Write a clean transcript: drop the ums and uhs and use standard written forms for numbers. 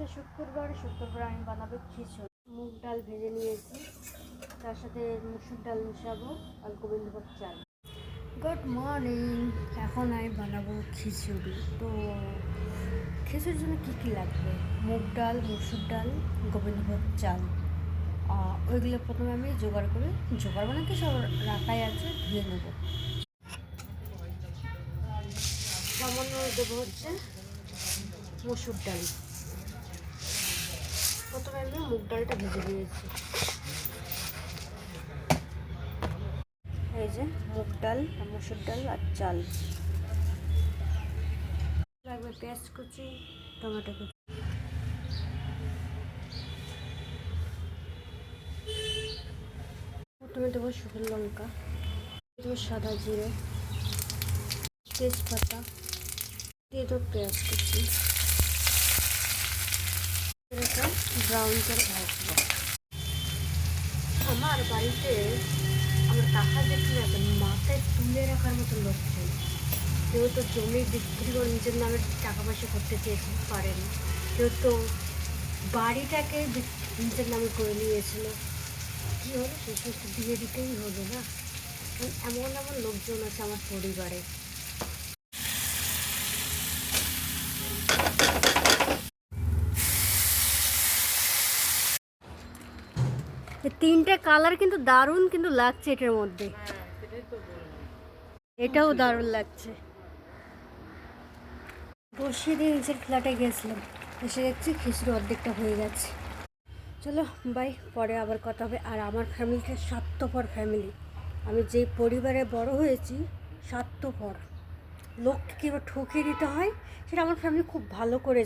আজকে শুক্রবার আমি বানাবো খিচুড়ি। মুগ ডাল ভেজে নিয়েছি, তার সাথে মুসুর ডাল মিশাবো আর গোবিন্দভোগ চাল। Good morning. এখন আমি বানাবো খিচুড়ি। তো খিচুড়ির জন্য কী কী লাগবে? মুগ ডাল, মুসুর ডাল, গোবিন্দভোগ চাল। ওইগুলো প্রথমে আমি জোগাড় মানে কি সব রাখাই আছে, ধুয়ে নেব। সামান্য দেবো হচ্ছে মুসুর ডাল। প্রথমে আমি মুগ ডালটা ভেজে দিয়েছি। এই যে মুগ ডাল, মুসুর ডাল আর চাল লাগবে। পেঁয়াজ কুচি, টমেটো কুচি, প্রথমে দেবো শুকনো লঙ্কা, দেবো সাদা জিরে, তেজপাতা, দিয়ে দেবো পেঁয়াজ কুচি, ব্রাউন করে ভাজবো। আমার বাড়িতে আমার কাকা দেখতে আছে, মাথায় তুলে রাখার মতো লোক চাই। কেউ তো জমি বিক্রি করে নিজের নামে টাকা পয়সা করতে চেয়েছে, পারেনি। কেউ তো বাড়িটাকে নিজের নামে করে নিয়েছিল, কী হলো সেই সমস্ত দিয়ে দিতেই হলো না। এমন এমন লোকজন আছে আমার পরিবারে। তিনটে কালার কিন্তু দারুণ কিন্তু লাগছে এটার মধ্যে, এটাও দারুণ লাগছে। বসিয়ে দিয়ে নিচের ফ্ল্যাটে গেছিলাম, এসে দেখছি খিচুড়ি অর্ধেকটা হয়ে গেছে। চলো বাই, পরে আবার কথা হবে। আর আমার ফ্যামিলিটা স্বার্থপর ফ্যামিলি। আমি যে পরিবারে বড় হয়েছি, স্বার্থপর লোককে কীভাবে ঠকিয়ে দিতে হয় সেটা আমার ফ্যামিলি খুব ভালো করে